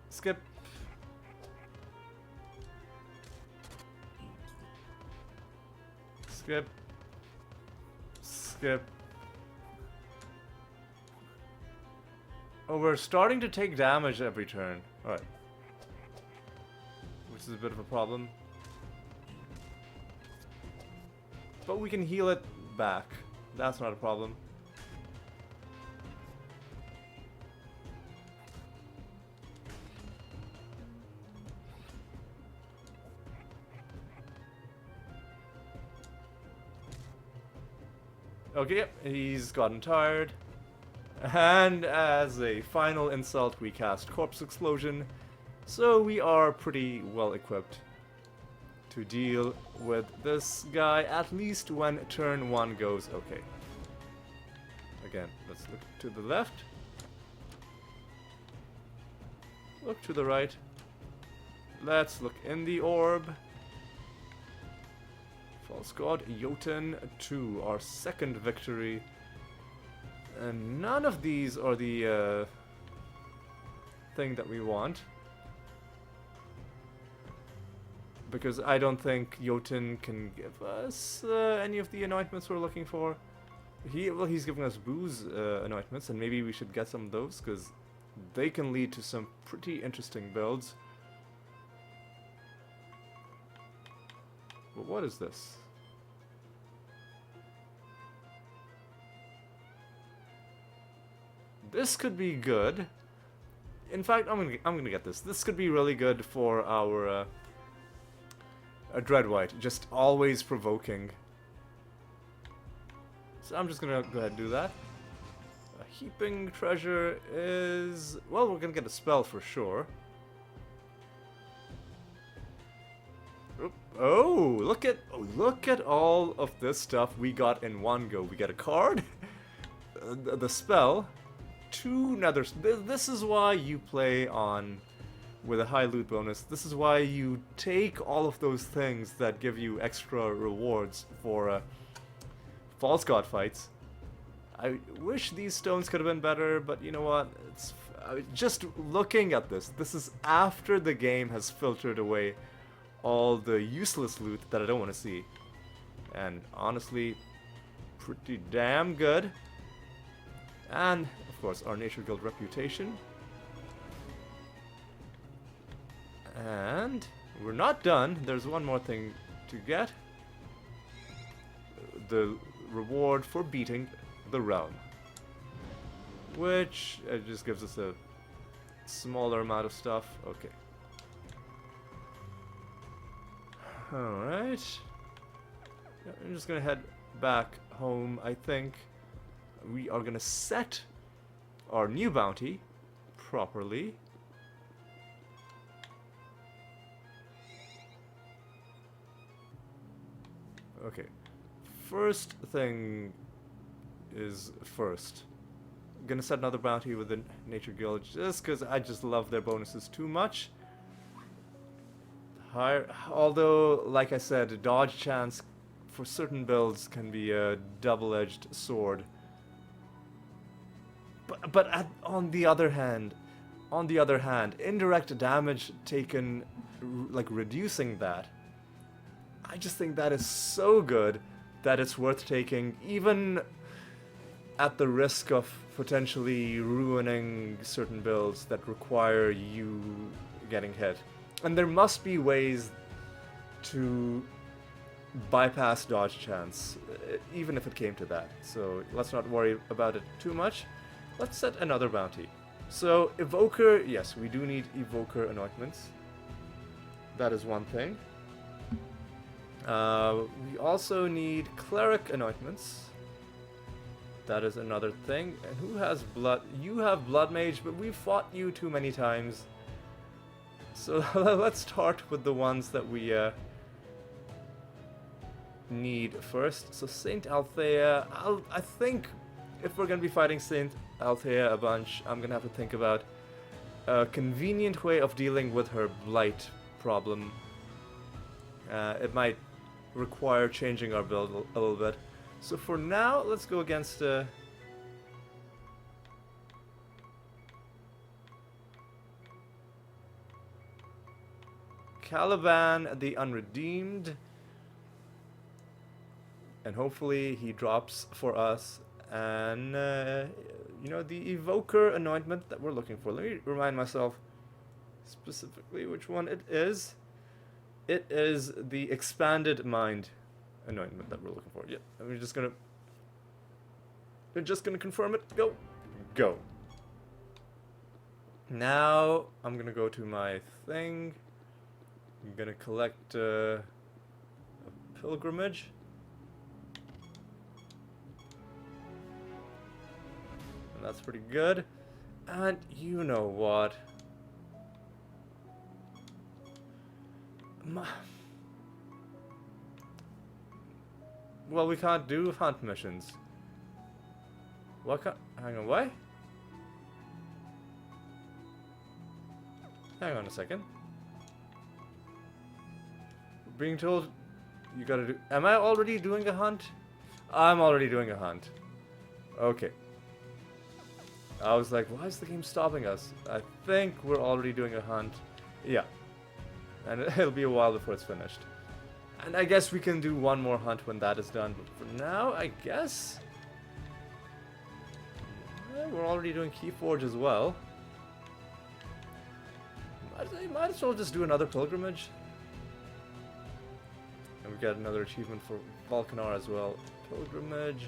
Skip. Skip. Skip. Oh, we're starting to take damage every turn. Alright. Which is a bit of a problem. But we can heal it back. That's not a problem. Okay, yep, he's gotten tired. And as a final insult, we cast Corpse Explosion. So we are pretty well equipped to deal with this guy, at least when turn 1 goes. Okay. Again, let's look to the left. Look to the right. Let's look in the orb. False God, Jotun 2, our second victory. And none of these are the thing that we want. Because I don't think Jotun can give us any of the anointments we're looking for. He's giving us booze anointments, and maybe we should get some of those, because they can lead to some pretty interesting builds. But what is this? This could be good. In fact, I'm gonna get this. This could be really good for our Dread White, just always provoking. So I'm just gonna go ahead and do that. A heaping treasure is... well, we're gonna get a spell for sure. Oh, look at all of this stuff we got in one go. We get a card, the spell, 2 nethers. This is why you play on with a high loot bonus. This is why you take all of those things that give you extra rewards for false god fights. I wish these stones could have been better, but you know what? It's just looking at this. This is after the game has filtered away all the useless loot that I don't want to see. And honestly, pretty damn good. And, of course, our Nature Guild reputation. And we're not done. There's one more thing to get. The reward for beating the realm. Which just gives us a smaller amount of stuff. Okay. Alright. I'm just gonna head back home, I think. We are gonna set our new bounty properly. Okay. First thing is first. I'm gonna set another bounty with the Nature Guild just because I just love their bonuses too much. Although, like I said, dodge chance for certain builds can be a double-edged sword. But on the other hand, indirect damage taken, like reducing that, I just think that is so good that it's worth taking, even at the risk of potentially ruining certain builds that require you getting hit. And there must be ways to bypass dodge chance, even if it came to that. So let's not worry about it too much. Let's set another bounty. So Evoker, yes, we do need Evoker anointments. That is one thing. We also need Cleric anointments. That is another thing. And who has blood? You have Blood Mage, but we've fought you too many times. So let's start with the ones that we need first. So Saint Althea, I think if we're gonna be fighting Saint Althea a bunch, I'm gonna have to think about a convenient way of dealing with her blight problem. It might require changing our build a little bit. So for now, let's go against Caliban the Unredeemed. And hopefully he drops for us. And, you know, the Evoker anointment that we're looking for. Let me remind myself specifically which one it is. It is the Expanded Mind anointment that we're looking for. Yeah, we're just gonna confirm it. Go. Now I'm gonna go to my thing. I'm gonna collect a pilgrimage. And that's pretty good. And you know what? Well, we can't do hunt missions. What hang on, what? Hang on a second. We're being told you gotta do... Am I already doing a hunt? I'm already doing a hunt. Okay. I was like, why is the game stopping us? I think we're already doing a hunt. Yeah. And it'll be a while before it's finished. And I guess we can do one more hunt when that is done. But for now, I guess... we're already doing Keyforge as well. Might as well just do another pilgrimage. And we got another achievement for Volcanar as well. Pilgrimage.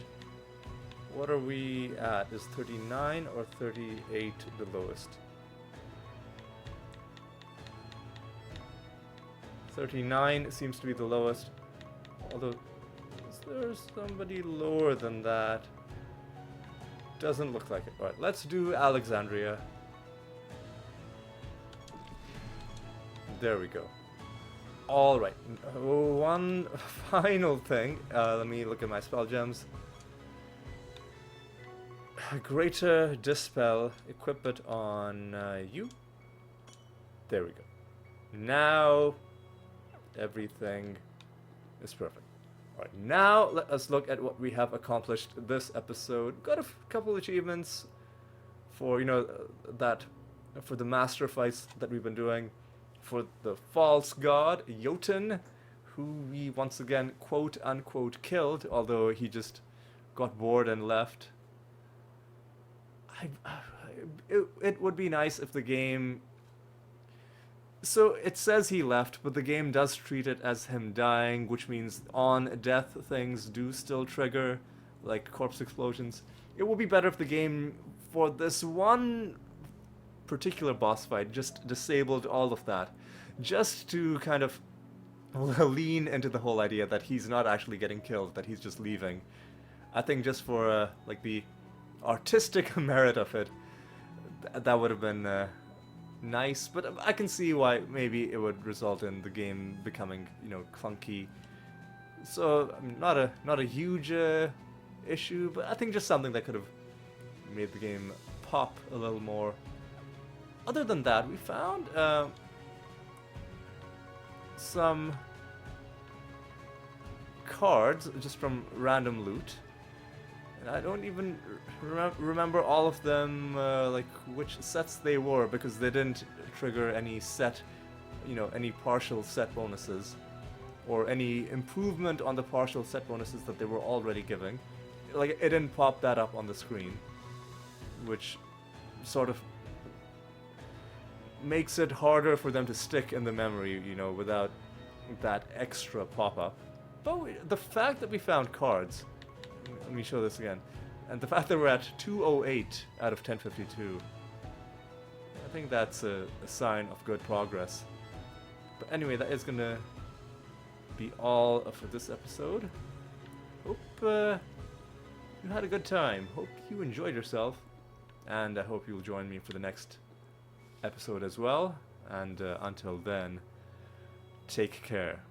What are we at? Is 39 or 38 the lowest? 39 seems to be the lowest. Although, is there somebody lower than that? Doesn't look like it. Alright, let's do Alexandria. There we go. Alright, one final thing. Let me look at my spell gems. Greater Dispel, equip it on you. There we go. Now everything is perfect. Alright, now let us look at what we have accomplished this episode. Got a couple achievements for, you know, for the master fights that we've been doing. For the false god, Jotun, who we once again quote unquote killed, although he just got bored and left. It would be nice if the game... So it says he left, but the game does treat it as him dying, which means on death things do still trigger, like corpse explosions. It would be better if the game, for this one particular boss fight, just disabled all of that. Just to kind of lean into the whole idea that he's not actually getting killed, that he's just leaving. I think just for, like, the artistic merit of it, that would have been nice, but I can see why maybe it would result in the game becoming, you know, clunky. So I mean, not a huge issue, but I think just something that could have made the game pop a little more. Other than that, we found some cards just from random loot. And I don't even remember all of them, like which sets they were, because they didn't trigger any set, you know, any partial set bonuses, or any improvement on the partial set bonuses that they were already giving. Like, it didn't pop that up on the screen, which sort of makes it harder for them to stick in the memory, you know, without that extra pop-up. But the fact that we found cards, let me show this again, and the fact that we're at 208 out of 1052, I think that's a sign of good progress. But anyway, that is gonna be all for this episode. Hope you had a good time. Hope you enjoyed yourself. And I hope you'll join me for the next episode as well. And until then, take care.